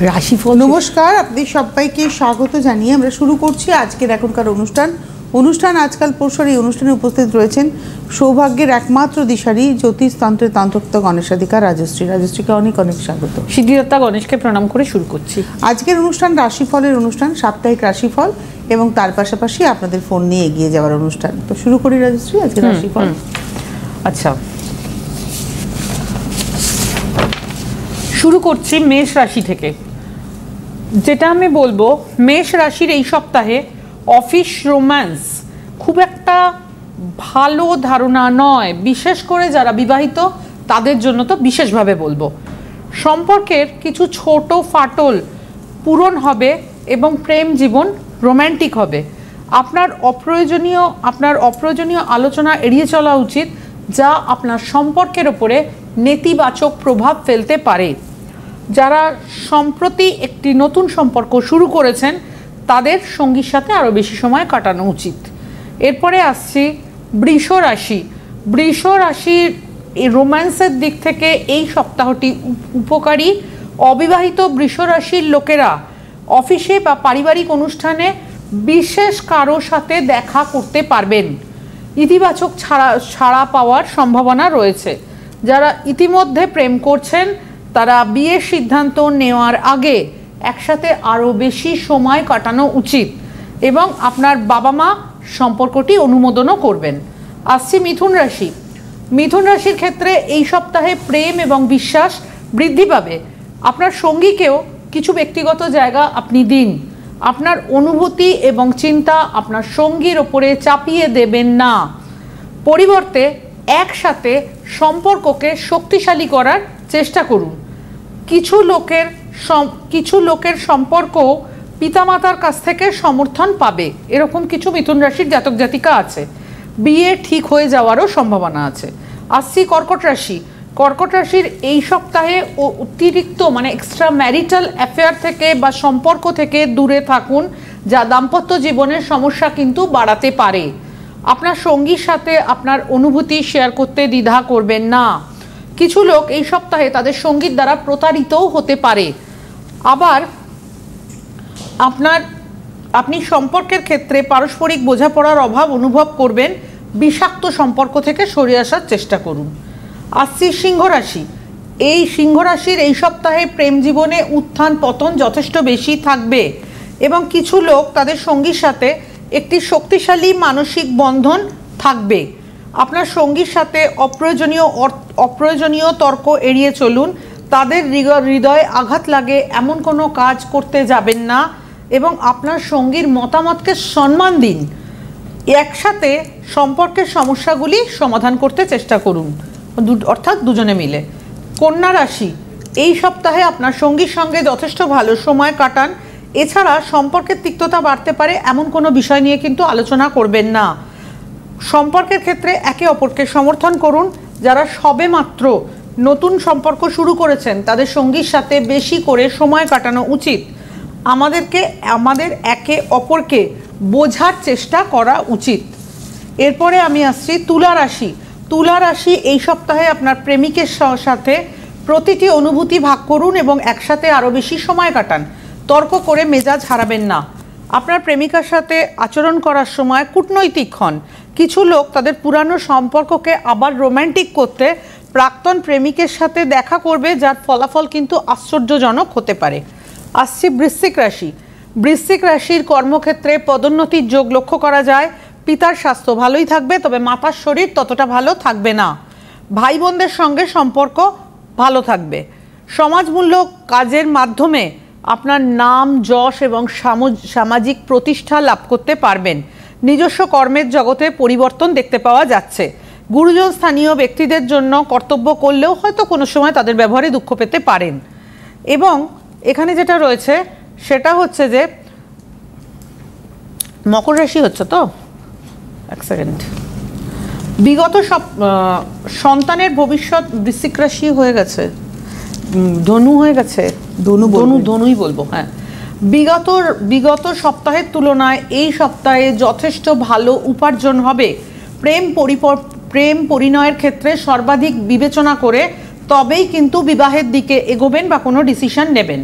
রাশিফল। নমস্কার, আপনাদের সবাইকে স্বাগত জানিয়ে আমরা শুরু করছি আজকের এখনকার অনুষ্ঠান আজকাল পরশুর এই অনুষ্ঠানে উপস্থিত রয়েছেন সৌভাগ্যের একমাত্র দিশারি জ্যোতিষতন্ত্রের তন্ত্রোক্ত গণেশাধিকার রাজশ্রীকে অনেক অনেক স্বাগত। সিদ্ধিদাতা গণেশকে প্রণাম করে শুরু করছি আজকের অনুষ্ঠান রাশিফলের অনুষ্ঠান, সাপ্তাহিক রাশিফল এবং তার পাশাপাশি আপনাদের ফোন নিয়ে এগিয়ে যাওয়ার অনুষ্ঠান। তো শুরু করি রাজশ্রী আজকে রাশিফল। আচ্ছা, শুরু করছি মেষ রাশি থেকে। যেটা আমি বলবো, মেষ রাশির এই সপ্তাহে অফিস রোম্যান্স খুব একটা ভালো ধারণা নয়, বিশেষ করে যারা বিবাহিত তাদের জন্য তো বিশেষভাবে বলবো। সম্পর্কের কিছু ছোট ফাটল পূরণ হবে এবং প্রেম জীবন রোম্যান্টিক হবে। আপনার অপ্রয়োজনীয় আলোচনা এড়িয়ে চলা উচিত, যা আপনার সম্পর্কের ওপরে নেতিবাচক প্রভাব ফেলতে পারে। যারা সম্প্রতি একটি নতুন সম্পর্ক শুরু করেছেন তাদের সঙ্গীর সাথে আরও বেশি সময় কাটানো উচিত। এরপরে আসছি বৃষ রাশি। বৃষ রাশির এই রোম্যান্সের দিক থেকে এই সপ্তাহটি উপকারী। অবিবাহিত বৃষ রাশির লোকেরা অফিসে বা পারিবারিক অনুষ্ঠানে বিশেষ কারো সাথে দেখা করতে পারবেন। ইতিবাচক ছাড়া পাওয়ার সম্ভাবনা রয়েছে। যারা ইতিমধ্যে প্রেম করছেন তারা বিয়ের সিদ্ধান্ত নেওয়ার আগে একসাথে আরও বেশি সময় কাটানো উচিত এবং আপনার বাবা মা সম্পর্কটি অনুমোদনও করবেন। আসছি মিথুন রাশি। মিথুন রাশির ক্ষেত্রে এই সপ্তাহে প্রেম এবং বিশ্বাস বৃদ্ধি পাবে। আপনার সঙ্গীকেও কিছু ব্যক্তিগত জায়গা আপনি দিন। আপনার অনুভূতি এবং চিন্তা আপনার সঙ্গীর ওপরে চাপিয়ে দেবেন না। পরিবর্তে একসাথে সম্পর্ককে শক্তিশালী করার চেষ্টা করুন। কিছু লোকের সম্পর্ক পিতামাতার কাছ থেকে সমর্থন পাবে, এরকম কিছু মিথুন রাশির জাতক জাতিকা আছে। বিয়ে ঠিক হয়ে যাওয়ারও সম্ভাবনা আছে। আসছি কর্কট রাশি। কর্কট রাশির এই সপ্তাহে অতিরিক্ত এক্সট্রা ম্যারিটাল অ্যাফেয়ার থেকে বা সম্পর্ক থেকে দূরে থাকুন, যা দাম্পত্য জীবনের সমস্যা কিন্তু বাড়াতে পারে। আপনার সঙ্গীর সাথে আপনার অনুভূতি শেয়ার করতে দ্বিধা করবেন না। কিছু লোক এই সপ্তাহে তাদের সঙ্গীর দ্বারা প্রতারিতও হতে পারে। আবার আপনি সম্পর্কের ক্ষেত্রে পারস্পরিক বোঝাপড়ার অভাব অনুভব করবেন। বিষাক্ত সম্পর্ক থেকে সরে আসার চেষ্টা করুন। আসছি সিংহ রাশি। এই সিংহ রাশির এই সপ্তাহে প্রেম জীবনে উত্থান পতন যথেষ্ট বেশি থাকবে এবং কিছু লোক তাদের সঙ্গীর সাথে একটি শক্তিশালী মানসিক বন্ধন থাকবে। আপনার সঙ্গীর সাথে অপ্রয়োজনীয় তর্ক এড়িয়ে চলুন। তাদের হৃদয়ে আঘাত লাগে এমন কোনো কাজ করতে যাবেন না এবং আপনার সঙ্গীর মতামতকে সম্মান দিন। একসাথে সম্পর্কের সমস্যাগুলি সমাধান করতে চেষ্টা করুন, অর্থাৎ দুজনে মিলে। কন্যা রাশি। এই সপ্তাহে আপনার সঙ্গীর সঙ্গে যথেষ্ট ভালো সময় কাটান। এছাড়া সম্পর্কের তিক্ততা বাড়তে পারে এমন কোনো বিষয় নিয়ে কিন্তু আলোচনা করবেন না। সম্পর্কের ক্ষেত্রে একে অপরকে সমর্থন করুন। যারা সবেমাত্র নতুন সম্পর্ক শুরু করেছেন তাদের সঙ্গীর সাথে বেশি করে সময় কাটানো উচিত। আমাদের একে অপরকে বোঝার চেষ্টা করা উচিত। এরপরে আমি আসছি তুলা রাশি। তুলা রাশি এই সপ্তাহে আপনার প্রেমিকের সাথে প্রতিটি অনুভূতি ভাগ করুন এবং একসাথে আরও বেশি সময় কাটান। তর্ক করে মেজাজ হারাবেন না। আপনার প্রেমিকার সাথে আচরণ করার সময় কূটনৈতিক হন। কিছু লোক তাদের পুরানো সম্পর্ককে আবার রোম্যান্টিক করতে প্রাক্তন প্রেমিকের সাথে দেখা করবে, যার ফলাফল কিন্তু আশ্চর্যজনক হতে পারে। আসছি বৃশ্চিক রাশি। বৃশ্চিক রাশির কর্মক্ষেত্রে পদোন্নতির যোগ লক্ষ্য করা যায়। পিতার স্বাস্থ্য ভালোই থাকবে, তবে মাতার শরীর ততটা ভালো থাকবে না। ভাই বোনদের সঙ্গে সম্পর্ক ভালো থাকবে। সমাজমূলক কাজের মাধ্যমে আপনার নাম যশ এবং সামাজিক প্রতিষ্ঠা লাভ করতে পারবেন। নিজস্ব কর্মের জগতে পরিবর্তন দেখতে পাওয়া যাচ্ছে। গুরুজন স্থানীয় ব্যক্তিদের জন্য কর্তব্য করলেও হয়তো কোনো সময় তাদের ব্যবহারে দুঃখ পেতে পারেন। এবং এখানে যেটা রয়েছে সেটা হচ্ছে যে মকর রাশি হচ্ছে তো, এক সেকেন্ড, বিগত সন্তানের ভবিষ্যৎ বৃশ্চিক রাশি হয়ে গেছে, ধনু হয়ে গেছে, ধনুই বলবো। হ্যাঁ, বিগত সপ্তাহের তুলনায় এই সপ্তাহে যথেষ্ট ভালো উপার্জন হবে। প্রেম পরিণয়ের ক্ষেত্রে সর্বাধিক বিবেচনা করে তবেই কিন্তু বিবাহের দিকে এগোবেন বা কোনো ডিসিশন নেবেন।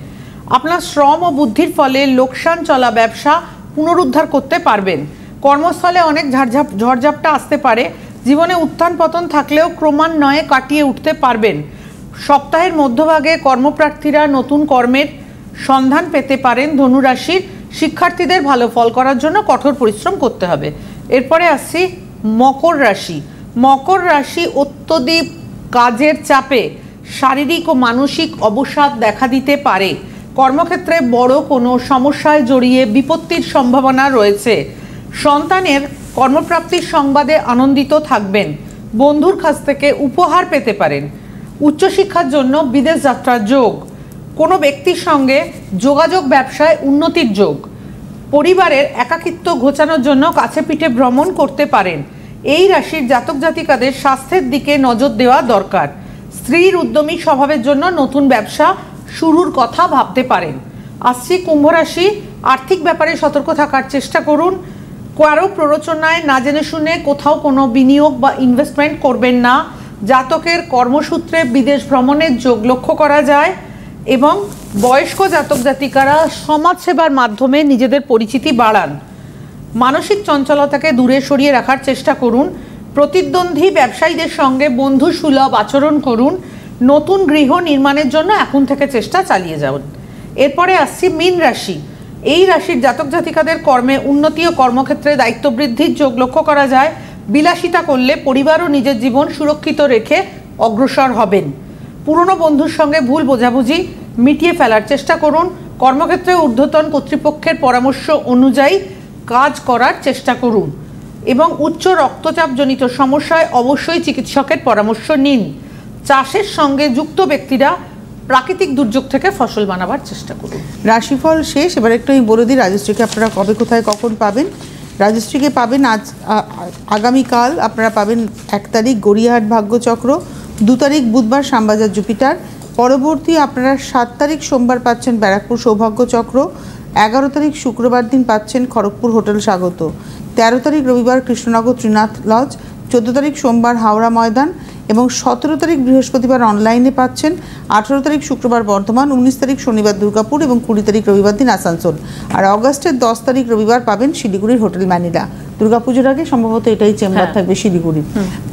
আপনার শ্রম ও বুদ্ধির ফলে লোকসান চলা ব্যবসা পুনরুদ্ধার করতে পারবেন। কর্মস্থলে অনেক ঝড়ঝাপটা আসতে পারে, জীবনে উত্থান পতন থাকলেও ক্রমান্বয়ে কাটিয়ে উঠতে পারবেন। সপ্তাহের মধ্যভাগে কর্মপ্রার্থীরা নতুন কর্মের সন্ধান পেতে পারেন। ধনুরাশির শিক্ষার্থীদের ভালো ফল করার জন্য কঠোর পরিশ্রম করতে হবে। এরপরে আসছি মকর রাশি। মকর রাশি অত্যধিক কাজের চাপে শারীরিক ও মানসিক অবসাদ দেখা দিতে পারে। কর্মক্ষেত্রে বড় কোনো সমস্যায় জড়িয়ে বিপত্তির সম্ভাবনা রয়েছে। সন্তানের কর্মপ্রাপ্তির সংবাদে আনন্দিত থাকবেন। বন্ধুর কাছ থেকে উপহার পেতে পারেন। উচ্চশিক্ষার জন্য বিদেশ যাত্রার যোগ। কোনো ব্যক্তির সঙ্গে যোগাযোগ ব্যবসায় উন্নতির যোগ। পরিবারের একাকিত্ব ঘোচানোর জন্য কাছে পিঠে ভ্রমণ করতে পারেন। এই রাশির জাতক জাতিকাদের স্বাস্থ্যের দিকে নজর দেওয়া দরকার। স্ত্রীর উদ্যমী স্বভাবের জন্য নতুন ব্যবসা শুরুর কথা ভাবতে পারেন। আসছি কুম্ভ রাশি। আর্থিক ব্যাপারে সতর্ক থাকার চেষ্টা করুন। কারো প্ররোচনায় না জেনে শুনে কোথাও কোনো বিনিয়োগ বা ইনভেস্টমেন্ট করবেন না। জাতকের কর্মসূত্রে বিদেশ ভ্রমণের যোগ লক্ষ্য করা যায় এবং বয়স্ক জাতক জাতিকারা সমাজসেবার মাধ্যমে নিজেদের পরিচিতি বাড়ান। মানসিক চঞ্চলতাকে দূরে সরিয়ে রাখার চেষ্টা করুন। প্রতিদ্বন্দ্বী ব্যবসায়ীদের সঙ্গে বন্ধু সুলভ আচরণ করুন। নতুন গৃহ নির্মাণের জন্য এখন থেকে চেষ্টা চালিয়ে যান। এরপরে আসছি মীন রাশি। এই রাশির জাতক জাতিকাদের কর্মে উন্নতি ও কর্মক্ষেত্রে দায়িত্ব বৃদ্ধির যোগ লক্ষ্য করা যায়। বিলাসিতা করলে পরিবার ও নিজের জীবন সুরক্ষিত রেখে অগ্রসর হবেন। পুরনো বন্ধুর সঙ্গে ভুল বোঝাবুঝি মিটিয়ে ফেলার চেষ্টা করুন। কর্মক্ষেত্রে ঊর্ধ্বতন কর্তৃপক্ষের পরামর্শ অনুযায়ী কাজ করার চেষ্টা করুন এবং উচ্চ রক্তচাপজনিত সমস্যায় অবশ্যই চিকিৎসকের পরামর্শ নিন। চাষের সঙ্গে যুক্ত ব্যক্তিরা প্রাকৃতিক দুর্যোগ থেকে ফসল বানাবার চেষ্টা করুন। রাশিফল শেষ। এবার একটু আমি বলে দিই রাজশ্রীকে আপনারা কবে কোথায় কখন পাবেন। রাজশ্রীকে পাবেন আগামীকাল আপনারা পাবেন 1 তারিখ গড়িয়াহাট ভাগ্যচক্র, 2 তারিখ বুধবার শ্যামবাজার জুপিটার, পরবর্তী আপনারা 7 তারিখ সোমবার পাচ্ছেন ব্যারাকপুর সৌভাগ্যচক্র, 11 তারিখ শুক্রবার দিন পাচ্ছেন খড়গপুর হোটেল স্বাগত, 13 তারিখ রবিবার কৃষ্ণনগর ত্রিনাথ লজ, 14 তারিখ সোমবার হাওড়া ময়দান এবং 17 তারিখ বৃহস্পতিবার অনলাইনে পাচ্ছেন, 18 তারিখ শুক্রবার বর্ধমান, 19 তারিখ শনিবার দুর্গাপুর এবং 20 তারিখ রবিবার দিন আসানসোল। আর অগাস্টের 10 তারিখ রবিবার পাবেন শিলিগুড়ির হোটেল ম্যানিলা। দুর্গাপুজোর আগে সম্ভবত এটাই চেম্বার থাকবে শিলিগুড়ি।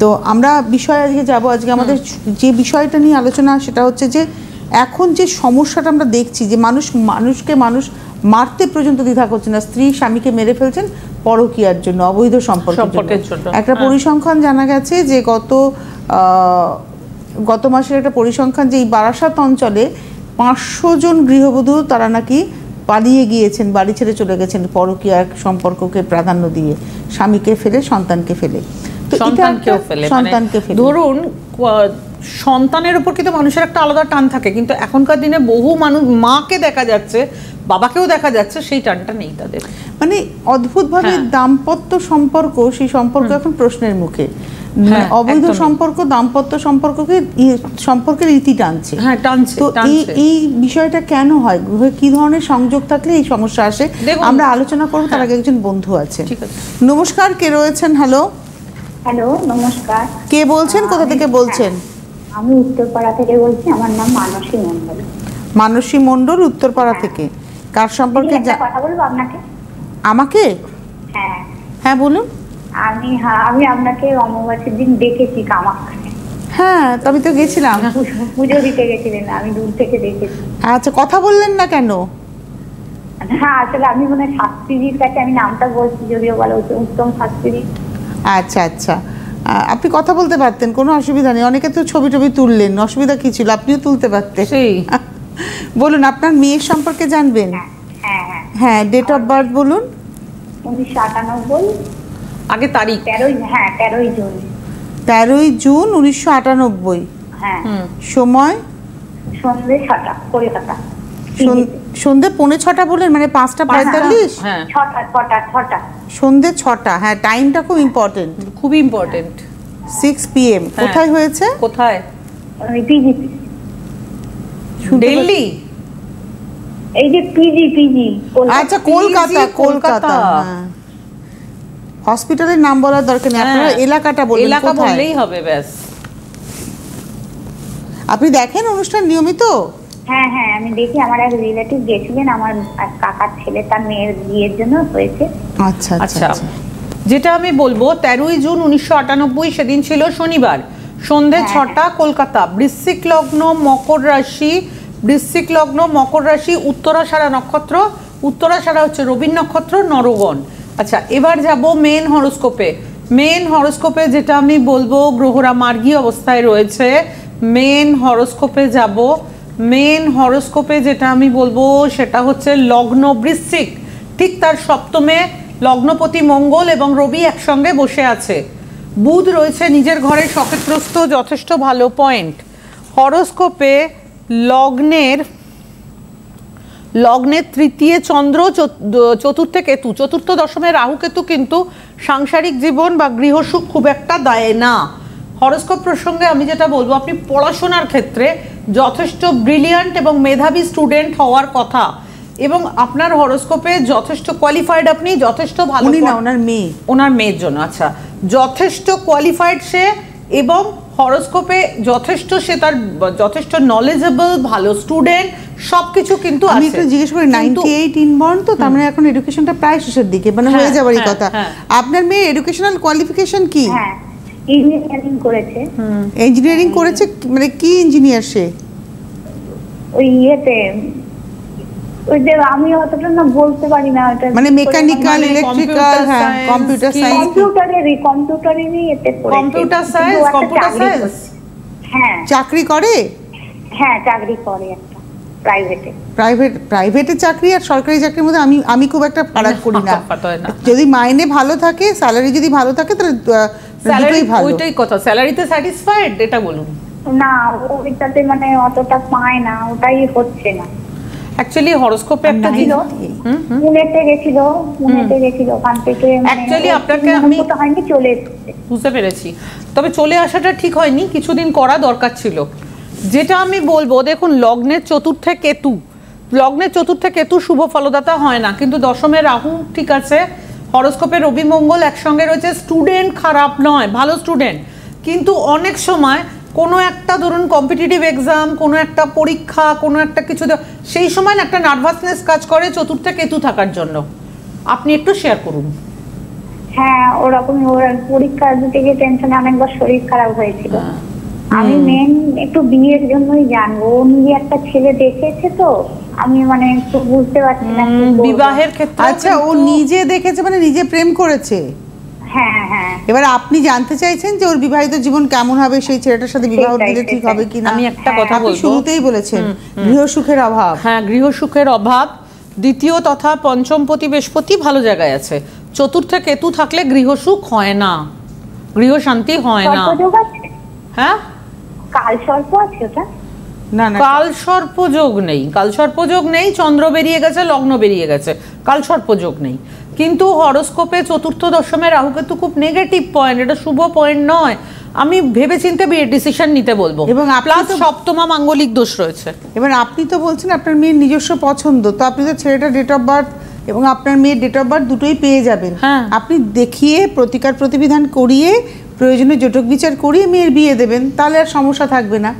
তো আমরা বিষয়ে আজকে যাব। আজকে আমাদের যে বিষয়টা নিয়ে আলোচনা সেটা হচ্ছে যে এখন যে সমস্যাটা আমরা দেখছি যে মানুষকে মারতে পর্যন্ত দ্বিধা করছে না। স্ত্রী স্বামীকে মেরে ফেলছেন পরকীয়ার জন্য, অবৈধ সম্পর্কের জন্য। একটা পরিসংখ্যান জানা গেছে যে গত মাসের একটা পরিসংখ্যান যে এই বারাসাত অঞ্চলে 500 জন গৃহবধূ তারা নাকি পালিয়ে গিয়েছেন, বাড়ি ছেড়ে চলে গেছেন পরকীয়া সম্পর্ককে প্রাধান্য দিয়ে, স্বামীকে ফেলে সন্তানকে ফেলে। তো সন্তানকে ফেলে ধরুন সন্তানের উপর কিন্তু মানুষের একটা আলাদা টান থাকে, কিন্তু এখনকার দিনে বহু মানুষ মাকে দেখা যাচ্ছে, বাবাকেও দেখা যাচ্ছে, সেই টানটা নেই তাদের। মানে অদ্ভুতভাবে দাম্পত্য সম্পর্ক, সেই সম্পর্ক এখন প্রশ্নের মুখে। অবৈধ সম্পর্ক দাম্পত্য সম্পর্কের ইতি টানছে। তো এই বিষয়টা কেন হয়, কি ধরনের সংযোগ থাকলে এই সমস্যা আসে আমরা আলোচনা করব। তার আগে একজন বন্ধু আছে। নমস্কার, কে রয়েছেন? হ্যালো হ্যালো, নমস্কার। কে বলছেন, কোথা থেকে বলছেন? আমি উত্তরপাড়া থেকে বলছি, আমার নাম মানসী মণ্ডল। মানসী মণ্ডল, উত্তরপাড়া থেকে। কার সম্পর্কে কথা বলবো আপনাকে? আমাকে? হ্যাঁ হ্যাঁ বলুন। আমি আপনাকে অমাবস্যার দিন দেখেছি কামাখ্যায়। হ্যাঁ, আমি তো গেছিলাম। পুজো দিতে গেছিলেন, আমি দূর থেকে দেখেছি। আচ্ছা, কথা বললেন না কেন? হ্যাঁ, আসলে আমি মনে হয় শাস্ত্রীজির কাছে, আমি নামটা বলছি যদিও বলা হচ্ছে উত্তম শাস্ত্রী। আচ্ছা আচ্ছা, আপনি কথা বলতে পারতেন, কোনো অসুবিধা নেই। অনেকে তো ছবি তুললেন, অসুবিধা কি ছিল? আপনিও তুলতে পারতেন। বলুন, আপনার মেয়ের সম্পর্কে জানবেন? হ্যাঁ, ডেট অফ বার্থ বলুন। 1998। আগে তারিখ? 13ই জুন। 13ই জুন 1998। হ্যাঁ। সময়? সন্ধ্যে 6টা, কলকাতা। সন্ধ্যে 6:45 বলেন, মানে 5:45? হ্যাঁ, 6টা। সন্ধ্যে 6টা। হ্যাঁ, টাইমটা খুব ইম্পর্টেন্ট, খুবই ইম্পর্টেন্ট। 6 PM। কোথায় হয়েছে? কোথায়? পিজিপি, দিল্লি। এই যে পিজি। আচ্ছা, কলকাতা। হ্যাঁ, হসপিটালের নাম বলার দরকার নেই, আপনারা এলাকাটা বলুন। এলাকা বললেই হবে, ব্যাস। আপনি দেখেন অনুষ্ঠান নিয়মিত? হ্যাঁ হ্যাঁ আমি দেখি, আমার এক রিলেটিভ গেছিলেন, আমার এক কাকার ছেলে তার মেয়ের বিয়ের জন্য হয়েছে। আচ্ছা আচ্ছা আচ্ছা, যেটা আমি বলবো 13ই জুন 1998 সেদিন ছিল শনিবার, সন্ধে 6টা, কলকাতা, বৃশ্চিক লগ্ন, মকর রাশি, বৃশ্চিক লগ্ন, মকর রাশি, উত্তরাষাঢ়া নক্ষত্র, উত্তরাষাঢ়া হচ্ছে রবি নক্ষত্র, নরগণ। আচ্ছা, এবার যাব মেন হরোস্কোপে। মেন হরোস্কোপে যেটা আমি বলবো, গ্রহরা মার্গী অবস্থায় রয়েছে। মেন হরোস্কোপে যাব। মেন হরোস্কোপে যেটা আমি বলবো সেটা হচ্ছে লগ্ন বৃশ্চিক, ঠিক তার সপ্তমে লগ্নপতি মঙ্গল এবং রবি একসঙ্গে বসে আছে। বুধ রয়েছে নিজের ঘরে সক্ষেত্রস্থ, যথেষ্ট ভালো পয়েন্ট। হরোস্কোপে লগ্নের তৃতীয় চন্দ্র, চতুর্থে কেতু, চতুর্থ দশমে রাহু কেতু কিন্তু সাংসারিক জীবন বা গৃহসুখ খুব একটা দেয় না। হরোস্কোপ প্রসঙ্গে আমি যেটা বলবো, আপনি পড়াশোনার ক্ষেত্রে যথেষ্ট ব্রিলিয়ান্ট এবং মেধাবী স্টুডেন্ট হওয়ার কথা, এবং আপনার হরোস্কোপে যথেষ্ট কোয়ালিফাইড, আপনি যথেষ্ট ভালো। উনি না, ওনার মেয়ে, ওনার মেয়ের জন্য। আচ্ছা, যথেষ্ট কোয়ালিফাইড সে, এবং হরোস্কোপে যথেষ্ট, সে তার যথেষ্ট নলেজেবল, ভালো স্টুডেন্ট, সবকিছু কিন্তু আছে। আমি একটু জিজ্ঞেস করি, 98 ইনবর্ন তো, তার মানে এখন এডুকেশনটা প্রায় শেষের দিকে, মানে হয়ে যাবারই কথা। আপনার মেয়ে এডুকেশনাল কোয়ালিফিকেশন কি? হ্যাঁ, ইঞ্জিনিয়ারিং করেছে। ইঞ্জিনিয়ারিং করেছে, মানে কি ইঞ্জিনিয়ার সে? ওই ইয়েতে, ওই যে আমি অতটা না বলতে পারি না, ওটা মানে মেকানিক্যাল, ইলেকট্রিক্যাল, হ্যাঁ, কম্পিউটার সায়েন্স, কম্পিউটারেরই এতে পড়েছে। Computer science, computer science. হ্যাঁ, চাকরি করে? হ্যাঁ, চাকরি করে একটা প্রাইভেটে। প্রাইভেটে চাকরি আর সরকারি চাকরির মধ্যে আমি খুব একটা ফারাক করি না। যদি মাইনে ভালো থাকে, স্যালারি যদি ভালো থাকে, তাহলে দুটোই ভালো। ওইটাই কথা, স্যালারিতে স্যাটিসফাইড, এটা বলুন। না, ওইটাতে মানে অতটা পায় না, ওটাই হচ্ছে না। অ্যাকচুয়ালি হরোস্কোপে একটা পুনেতে গেছিল, ওখান থেকে অ্যাকচুয়ালি আপনাকে আমি হয়নি, চলে এসেছে। বুঝতে পেরেছি, তবে চলে আসাটা ঠিক হয়নি, কিছুদিন করা দরকার ছিল। যেটা আমি বলবো, দেখুন, লগ্নের চতুর্থে কেতু শুভ ফলদাতা হয় না, কিন্তু দশমে রাহু ঠিক আছে। হরোস্কোপে রবি মঙ্গল একসঙ্গে রয়েছে। স্টুডেন্ট খারাপ নয়, ভালো স্টুডেন্ট, কিন্তু অনেক সময় কোনো একটা, ধরুন কম্পিটিটিভ এক্সাম, কোনো একটা পরীক্ষা, কোনো একটা কিছু, সেই সময় একটা নার্ভাসনেস কাজ করে চতুর্থে কেতু থাকার জন্য। আপনি একটু শেয়ার করুন। হ্যাঁ, ওরকম পরীক্ষা দিতে গিয়ে টেনশনে অনেকবার শরীর খারাপ হয়েছিল। আমি মেন একটু বিয়ের জন্যই জানবো, ও নিজে একটা ছেলে দেখেছে, তো আমি মানে একটু বুঝতে পারছি না বিবাহের ক্ষেত্রে। আচ্ছা, ও নিজে দেখেছে, মানে নিজে প্রেম করেছে? হ্যাঁ হ্যাঁ। এবার আপনি জানতে চাইছেন যে ওর বিবাহিত জীবন কেমন হবে, সেই ছেলেটার সাথে বিবাহ দিলে ঠিক হবে কিনা? আমি একটা কথা বলবো, শুরুতেই বলেছেন গৃহসুখের অভাব। হ্যাঁ, গৃহসুখের অভাব। দ্বিতীয় তথা পঞ্চমপতি বৃহস্পতি ভালো জায়গায় আছে। চতুর্থে কেতু থাকলে গৃহসুখ হয় না, গৃহ শান্তি হয় না। হ্যাঁ, কাল সর্প আছে ওটা? না না, কাল সর্পযোগ নেই, কাল সর্পযোগ নেই। চন্দ্র বেরিয়ে গেছে, লগ্ন বেরিয়ে গেছে, কাল সর্পযোগ নেই। কিন্তু হরোস্কোপে চতুর্থ দশমে রাহু কেতু খুব নেগেটিভ পয়েন্ট, এটা শুভ পয়েন্ট নয়। আমি ভেবেচিন্তে বিয়ের ডিসিশন নিতে বলবো। এবং প্লাস সপ্তমা মাঙ্গলিক দোষ রয়েছে। এবার আপনি তো বলছেন আপনার মেয়ের নিজস্ব পছন্দ, তো আপনি তো ছেলেটার ডেট অফ বার্থ এবং আপনার মেয়ের ডেট অফ বার্থ দুটোই পেয়ে যাবেন। আপনি দেখিয়ে প্রতিকার প্রতিবিধান করিয়ে প্রয়োজনীয় জটক বিচার করিয়ে মেয়ের বিয়ে দেবেন, তাহলে আর সমস্যা থাকবে না।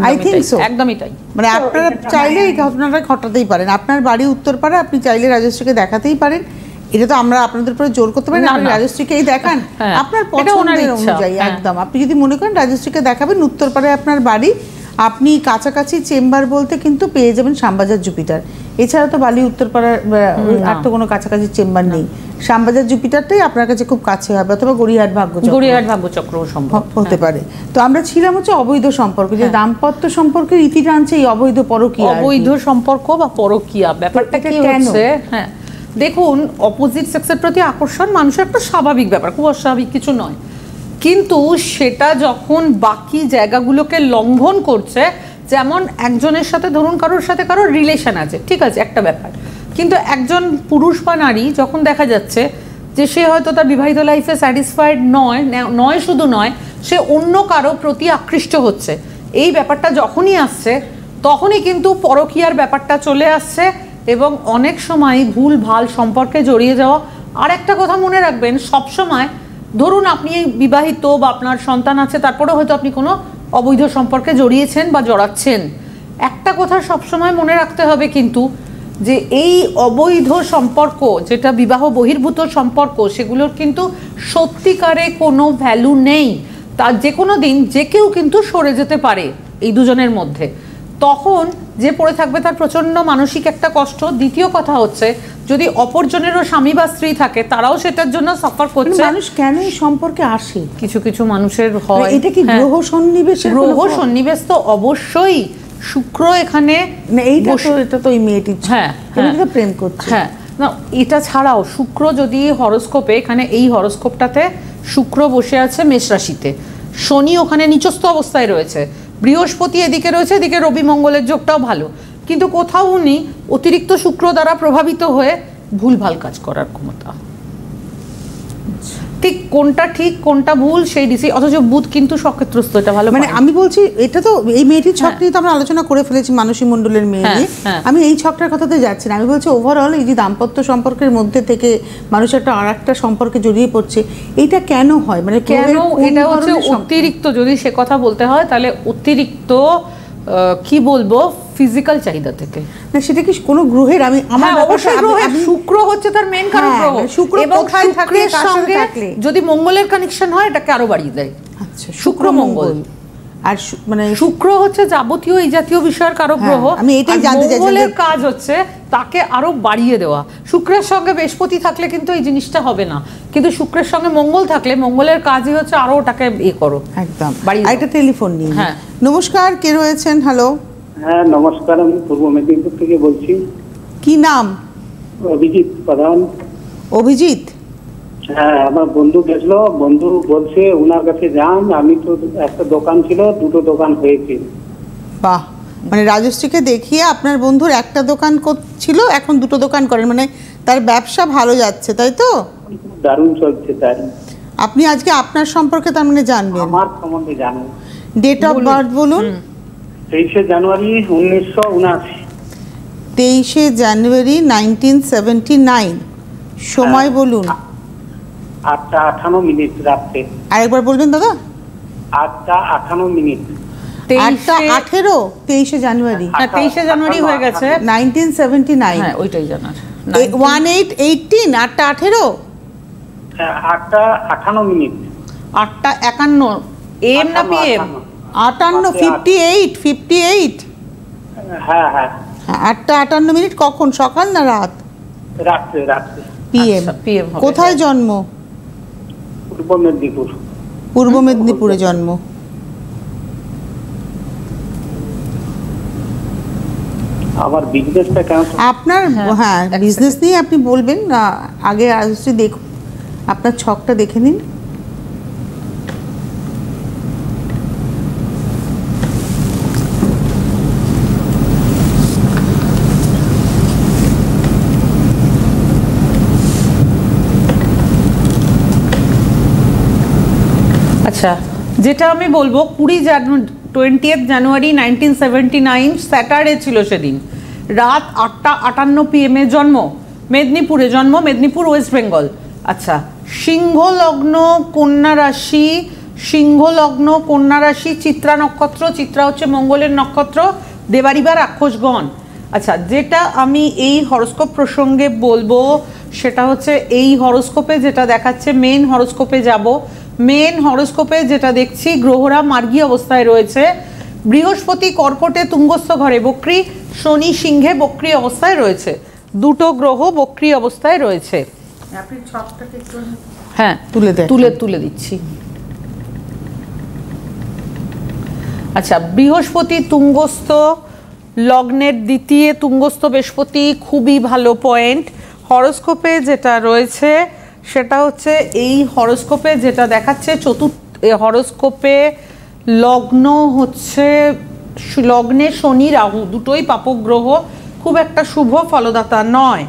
আই থিঙ্ক সো, একদমই তাই। মানে আপনারা চাইলে এই ঘটনাটা ঘটাতেই পারেন। আপনার বাড়ি উত্তরপাড়া, আপনি চাইলে রাজশ্রীকে দেখাতেই পারেন। এটা তো আমরা আপনাদের উপরে জোর করতে পারি না, আপনি রাজশ্রীকেই দেখান আপনার পছন্দের অনুযায়ী। একদম, আপনি যদি মনে করেন রাজশ্রীকে দেখাবেন, উত্তরপাড়ায় আপনার বাড়ি, আপনি কাছাকাছি চেম্বার বলতে কিন্তু পেয়ে যাবেন শ্যামবাজার জুপিটার। এছাড়া তো বালি উত্তরপাড়ার আর তো কোনো কাছাকাছি চেম্বার নেই। শ্যামবাজার জুপিটারটাই আপনার কাছে খুব কাছে হবে, অথবা গড়িয়াহাট ভাগ্যচক্র সম্ভব হতে পারে। তো আমরা ছিলাম হচ্ছে অবৈধ সম্পর্ক, যে দাম্পত্য সম্পর্কের ইতি টানছে এই অবৈধ পরকীয়া। অবৈধ সম্পর্ক বা পরকীয়া ব্যাপারটা কি হচ্ছে? হ্যাঁ, দেখুন, অপোজিট সেক্সের প্রতি আকর্ষণ মানুষের একটা স্বাভাবিক ব্যাপার, খুব অস্বাভাবিক কিছু নয়। কিন্তু সেটা যখন বাকি জায়গাগুলোকে লঙ্ঘন করছে, যেমন একজনের সাথে, ধরুন কারোর সাথে কারোর রিলেশন আছে, ঠিক আছে, একটা ব্যাপার, কিন্তু একজন পুরুষ বা নারী যখন দেখা যাচ্ছে যে সে হয়তো তার বিবাহিত লাইফে স্যাটিসফাইড নয়, শুধু নয়, সে অন্য কারো প্রতি আকৃষ্ট হচ্ছে, এই ব্যাপারটা যখনই আসছে তখনই কিন্তু পরকীয়ার ব্যাপারটা চলে আসছে, এবং অনেক সময় ভুল ভাল সম্পর্কে জড়িয়ে যাওয়া। আর একটা কথা মনে রাখবেন, সবসময় ধরুন আপনি বিবাহিত বা আপনার সন্তান আছে, তারপরে হয়তো আপনি কোনো অবৈধ সম্পর্কে জড়িয়েছেন বা জড়াচ্ছেন, একটা কথা সবসময় মনে রাখতে হবে কিন্তু, যে এই অবৈধ সম্পর্ক যেটা বিবাহ বহির্ভূত সম্পর্ক, সেগুলোর কিন্তু সত্যিকারে কোনো ভ্যালু নেই। তার যে কোনো দিন যে কেউ কিন্তু সরে যেতে পারে এই দুজনের মধ্যে, তখন যে পড়ে থাকবে তার প্রচণ্ড মানসিক একটা কষ্ট। দ্বিতীয় কথা হচ্ছে, যদি অপরজনেরও স্বামী বা স্ত্রী থাকে, তারাও সেটার জন্য সাফার করছে। মানুষ কেন এই সম্পর্কে আসে? কিছু কিছু মানুষের হয়। এটা কি গ্রহ সন্নিবেশ? গ্রহ সন্নিবেশ তো অবশ্যই। শুক্র এখানে, এটা তো ওই মেয়েটির, হ্যাঁ প্রেম করছে। হ্যাঁ, না এটা ছাড়াও শুক্র যদি হরোস্কোপে, এখানে এই হরোস্কোপটাতে শুক্র বসে আছে মেষ রাশিতে, শনি ওখানে নিচস্থ অবস্থায় রয়েছে, বৃহস্পতি এদিকে রয়েছে, এদিকে রবি মঙ্গলের যোগটাও ভালো, কিন্তু কোথাও উনি অতিরিক্ত শুক্র দ্বারা প্রভাবিত হয়ে ভুলভাল কাজ করার ক্ষমতা। ঠিক কোনটা ঠিক কোনটা ভুল সেই ডিসি, অথচ বুধ কিন্তু সক্ষেত্রস্থ, এটা ভালো। মানে আমি বলছি, এটা তো এই মেয়েটির ছক নিয়ে তো আমরা আলোচনা করে ফেলেছি, মানসী মণ্ডলের মেয়ে নিয়ে। আমি এই ছকটার কথাতে যাচ্ছি না, আমি বলছি ওভারঅল এই যে দাম্পত্য সম্পর্কের মধ্যে থেকে মানুষ একটা আর একটা সম্পর্কে জড়িয়ে পড়ছে, এইটা কেন হয়? মানে কেন? এটা হচ্ছে অতিরিক্ত, যদি সে কথা বলতে হয় তাহলে অতিরিক্ত কি বলবো, ফিজিক্যাল চাহিদা থেকে। না, সেটা কি কোনো গ্রহের? আমি আমার অবশ্যই গ্রহের, শুক্র হচ্ছে তার মেন কারক গ্রহ। শুক্র কোথায় থাকলে, কার সঙ্গে থাকলে, যদি মঙ্গলের কানেকশন হয় এটাকে আরো বাড়িয়ে দেয়। আচ্ছা, শুক্র মঙ্গল। আর মানে শুক্র হচ্ছে যাবতীয় এই জাতীয় বিষয়ের কারক গ্রহ। আমি এটাই জানতে চাইছি, মঙ্গলের কাজ হচ্ছে তাকে আরো বাড়িয়ে দেওয়া। শুক্রের সঙ্গে বৃহস্পতি থাকলে কিন্তু এই জিনিসটা হবে না, কিন্তু শুক্রের সঙ্গে মঙ্গল থাকলে মঙ্গলের কাজই হচ্ছে আরো ওটাকে করো, একদম। বাড়িয়ে। একটা টেলিফোন নিয়ে। হ্যাঁ, নমস্কার, কে রয়েছেন? হ্যালো। হ্যাঁ নমস্কার, আমি পূর্ব মেদিনীপুর থেকে বলছি। কি নাম? অভিজিৎ প্রধান। অভিজিৎ? হ্যাঁ, আমার বন্ধু গেছিল, বন্ধু বলছে ওনার কাছে যান। আমি তো একটা দোকান ছিল, দুটো দোকান হয়েছে। বাহ, মানে রাজশ্রীকে দেখিয়ে আপনার বন্ধুর একটা দোকান ছিল, এখন দুটো দোকান করেন, মানে তার ব্যবসা ভালো যাচ্ছে, তাই তো? দারুণ চলছে। তাই আপনি আজকে আপনার সম্পর্কে তার মানে জানবেন? আমার সম্বন্ধে জানেন? ডেট অফ বার্থ বলুন। 23 জানুয়ারি 1979। 23 জানুয়ারি 1979। সময় বলুন। 8:58 রাত্রে। আরেকবার বলবেন দাদা। 8:58। 8:18। 23 জানুয়ারি। হ্যাঁ 23 জানুয়ারি হয়ে গেছে 1979। হ্যাঁ ওইটাই জানার। 1818। 8:18। 8:58। 8:51 এম না পিএম? 58। 58। হ্যাঁ হ্যাঁ। 8:58 কখন, সকাল না রাত? রাত্রে। রাত্রে পিএম। পিএম। কোথায় জন্ম? পূর্ব মেদিনীপুর। পূর্ব মেদিনীপুরে জন্ম। আমার বিজনেসটা কেমন? আপনার হ্যাঁ বিজনেস নিয়ে আপনি বলবেন না, আগে রাজশ্রী দেখুন, আপনার ছকটা দেখে নিন। আচ্ছা, যেটা আমি বলবো 20 জানুয়ারি 1979 স্যাটারডে ছিল সেদিন, রাত 8:58 PM এ জন্ম, মেদিনীপুরে জন্ম, মেদিনীপুর ওয়েস্ট বেঙ্গল। আচ্ছা, সিংহ লগ্ন কন্যা রাশি, সিংহ লগ্ন কন্যা রাশি, চিত্রা নক্ষত্র, চিত্রা হচ্ছে মঙ্গলের নক্ষত্র, দেবারিবা রাক্ষসগণ। আচ্ছা, যেটা আমি এই হরোস্কোপ প্রসঙ্গে বলবো সেটা হচ্ছে এই হরোস্কোপে যেটা দেখাচ্ছে, মেন হরোস্কোপে যাব। মেন হরোস্কোপে যেটা দেখছি, গ্রহরা মার্গী অবস্থায় রয়েছে। বৃহস্পতি কর্কটে তুঙ্গস্থ ঘরে বক্রী, শনি সিংহে বক্রী অবস্থায় রয়েছে, দুটো গ্রহ বক্রী অবস্থায় রয়েছে। হ্যাঁ তুলে দিচ্ছি। আচ্ছা, বৃহস্পতি তুঙ্গস্থ লগ্নের দ্বিতীয় তুঙ্গস্থ বৃহস্পতি, খুবই ভালো পয়েন্ট। হরোস্কোপে যেটা রয়েছে সেটা হচ্ছে এই হরোস্কোপে যেটা দেখাচ্ছে হরোস্কোপে লগ্ন হচ্ছে, লগ্নে শনি রাহু দুটোই পাপগ্রহ, খুব একটা শুভ ফলদাতা নয়।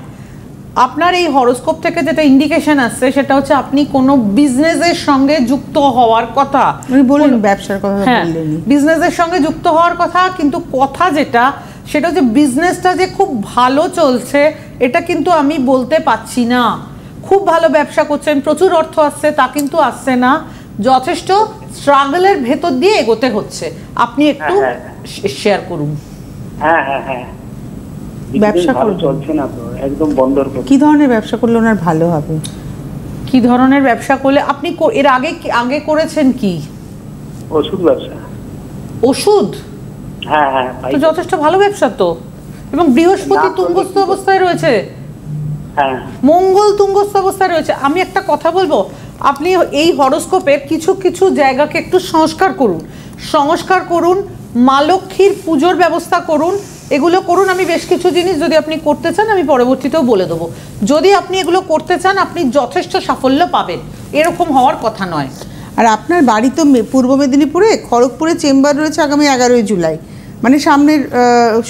আপনার এই হরোস্কোপ থেকে যেটা ইন্ডিকেশন আসছে সেটা হচ্ছে আপনি কোনো বিজনেসের সঙ্গে যুক্ত হওয়ার কথা। বলুন ব্যবসার কথা। হ্যাঁ, বিজনেসের সঙ্গে যুক্ত হওয়ার কথা, কিন্তু কথা যেটা সেটা হচ্ছে বিজনেসটা যে খুব ভালো চলছে এটা কিন্তু আমি বলতে পাচ্ছি না। খুব ভালো ব্যবসা করছেন, প্রচুর অর্থ আসছে তা কিন্তু আসছে না, যথেষ্ট স্ট্রাগলের ভেতর দিয়ে এগোতে হচ্ছে। আপনি একটু শেয়ার করুন। হ্যাঁ হ্যাঁ হ্যাঁ। ব্যবসা ভালো করবেন? চলছে না তো, একদম বন্ধর করে। কি ধরনের ব্যবসা করলে ওনার ভালো হবে? কি ধরনের ব্যবসা করলে আপনি এর আগে আগে করেছেন কি? ওষুধ ব্যবসা। ওষুধ? হ্যাঁ হ্যাঁ তো যথেষ্ট ভালো ব্যবসা তো। এবং বৃহস্পতি তুঙ্গস্থ অবস্থায় রয়েছে, হ্যাঁ মঙ্গল তুঙ্গস্থ অবস্থায় রয়েছে। আমি একটা কথা বলবো, আপনি এই হরোস্কোপের কিছু কিছু জায়গাকে একটু সংস্কার করুন, মা লক্ষ্মীর পুজোর ব্যবস্থা করুন, এগুলো করুন। আমি বেশ কিছু জিনিস যদি আপনি করতে চান আমি পরবর্তীতেও বলে দেবো। যদি আপনি এগুলো করতে চান আপনি যথেষ্ট সাফল্য পাবেন, এরকম হওয়ার কথা নয়। আর আপনার বাড়ি তো পূর্ব মেদিনীপুরে, খড়গপুরে চেম্বার রয়েছে আগামী 11ই জুলাই, মানে সামনের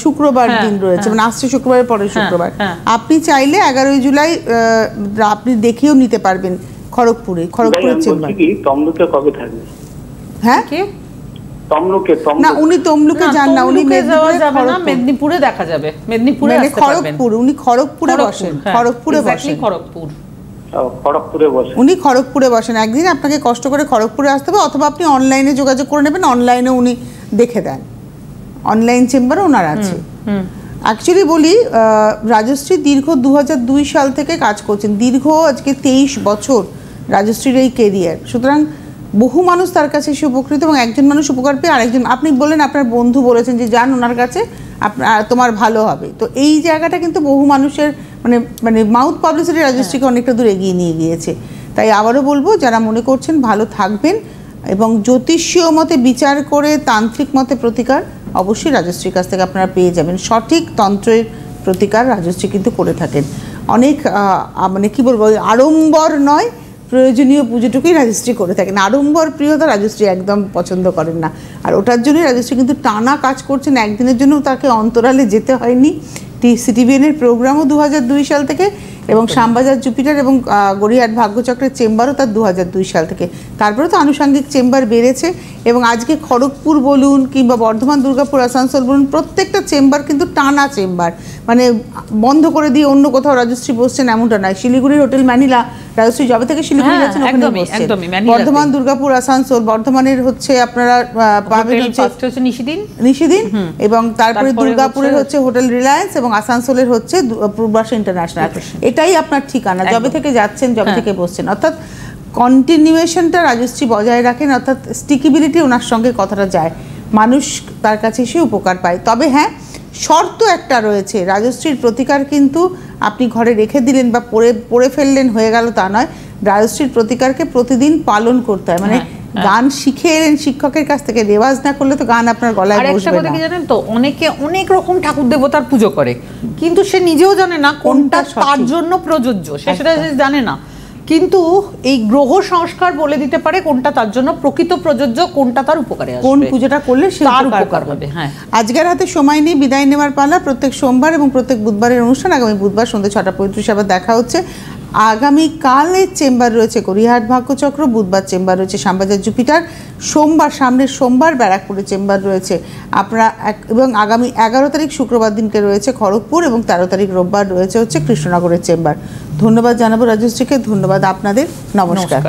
শুক্রবার দিন রয়েছে, মানে আসছে শুক্রবারের পরের শুক্রবার। আপনি চাইলে 11ই জুলাই আপনি দেখেও নিতে পারবেন খড়গপুরের চেম্বার। তমলুকে কবে থাকবে? হ্যাঁ তমলুকে না, উনি তমলুকে যান না, উনি মেদিনীপুরে দেখা যাবে, মেদিনীপুরে মানে আসতে পারবেন। উনি খড়গপুরে বসেন, খড়গপুরে বসেন, উনি খড়গপুরে বসেন। একদিন আপনাকে কষ্ট করে খড়গপুরে আসতে হবে, অথবা আপনি অনলাইনে যোগাযোগ করে নেবেন, অনলাইনে উনি দেখে দেন, অনলাইন চেম্বারও ওনার আছে। অ্যাকচুয়ালি বলি, রাজশ্রী দীর্ঘ 2002 সাল থেকে কাজ করছেন, দীর্ঘ আজকে 23 বছর রাজশ্রীর এই কেরিয়ার। সুতরাং বহু মানুষ তার কাছে এসে উপকৃত, এবং একজন মানুষ উপকার পেয়ে আরেকজন, আপনি বললেন আপনার বন্ধু বলেছেন যে যান ওনার কাছে, তোমার ভালো হবে। তো এই জায়গাটা কিন্তু বহু মানুষের মানে মাউথ পাবলিসিটি রাজশ্রীকে অনেকটা দূর এগিয়ে নিয়ে গিয়েছে। তাই আবারও বলবো, যারা মনে করছেন ভালো থাকবেন এবং জ্যোতিষীয় মতে বিচার করে তান্ত্রিক মতে প্রতিকার অবশ্যই রাজশ্রীর কাছ থেকে আপনারা পেয়ে যাবেন। সঠিক তন্ত্রের প্রতিকার রাজশ্রী কিন্তু করে থাকেন। অনেক মানে কি বলবো, আড়ম্বর নয়, প্রয়োজনীয় পুজোটুকুই রাজশ্রী করে থাকেন। আড়ম্বর প্রিয়তা রাজশ্রী একদম পছন্দ করেন না, আর ওটার জন্যই রাজশ্রী কিন্তু টানা কাজ করছেন। একদিনের জন্য তাকে অন্তরালে যেতে হয়নি। সিটিভিএনের প্রোগ্রামও 2002 সাল থেকে, এবং শ্যামবাজার জুপিটার এবং গড়িয়াহাট ভাগ্যচক্রের চেম্বারও তার 2002 সাল থেকে। তারপরে তো আনুষঙ্গিক চেম্বার বেড়েছে, এবং আজকে খড়গপুর বলুন কিংবা বর্ধমান, দুর্গাপুর, আসানসোল বলুন, প্রত্যেকটা চেম্বার কিন্তু টানা চেম্বার, মানে বন্ধ করে দিয়ে অন্য কোথাও রাজশ্রী বসছেন এমনটা নয়। শিলিগুড়ির হোটেল ম্যানিলা, রাজশ্রী যবে থেকে শিলিগুড়ি যাচ্ছেন ওখানে বসছেন। বর্ধমান, দুর্গাপুর, আসানসোল, বর্ধমানের হচ্ছে আপনারা পাবেন হচ্ছে নিশিদিন, এবং তারপরে দুর্গাপুরের হচ্ছে হোটেল রিলায়েন্স, এবং আসানসোলের হচ্ছে পূর্বাশা ইন্টারন্যাশনাল। এটাই আপনার ঠিকানা, যবে থেকে যাচ্ছেন, যবে থেকে বসছেন। অর্থাৎ কন্টিনিউয়েশনটা রাজশ্রী বজায় রাখেন, অর্থাৎ স্টিকিবিলিটি ওনার সঙ্গে কথাটা যায়, মানুষ তার কাছে এসে উপকার পায়। তবে হ্যাঁ, শর্ত একটা রয়েছে, রাজশ্রীর প্রতিকার কিন্তু আপনি ঘরে রেখে দিলেন বা পড়ে ফেললেন হয়ে গেল তা নয়। রাজশ্রীর প্রতিকারকে প্রতিদিন পালন করতে হয়। মানে গান শিখে এলেন শিক্ষকের কাছ থেকে, রেওয়াজ না করলে তো গান আপনার গলায় বসবে না। কি জানেন তো, অনেকে অনেক রকম ঠাকুর দেবতার পুজো করে, কিন্তু সে নিজেও জানে না কোনটা তার জন্য প্রযোজ্য, সেটা জানে না। কিন্তু এই গ্রহ সংস্কার বলে দিতে পারে কোনটা তার জন্য প্রকৃত প্রযোজ্য, কোনটা তার উপকারে আসবে, কোন পূজাটা করলে সে উপকার হবে। হ্যাঁ, আজকের হাতে সময় নিয়ে বিদায় নেওয়ার পালা। প্রত্যেক সোমবার এবং প্রত্যেক বুধবারের অনুষ্ঠান। আগামী বুধবার সন্ধ্যে 6:35 আবার দেখা হচ্ছে। আগামীকালের চেম্বার রয়েছে গড়িয়াহাট ভাগ্যচক্র, বুধবার চেম্বার রয়েছে শ্যামবাজার জুপিটার, সামনের সোমবার ব্যারাকপুরে চেম্বার রয়েছে আপনারা, এবং আগামী 11 তারিখ শুক্রবার দিনকে রয়েছে খড়গপুর, এবং 13 তারিখ রোববার রয়েছে হচ্ছে কৃষ্ণনগরের চেম্বার। ধন্যবাদ জানাবো রাজশ্রীকে, ধন্যবাদ আপনাদের, নমস্কার।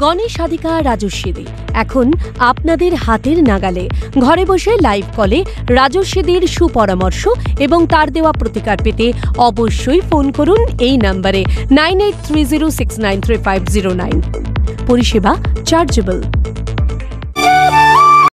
গণেশাধিকা রাজস্বীদি এখন আপনাদের হাতের নাগালে। ঘরে বসে লাইভ কলে রাজস্বীদির সুপরামর্শ এবং তার দেওয়া প্রতিকার পেতে অবশ্যই ফোন করুন এই নম্বরে 9830693509। পরিষেবা চার্জেবল।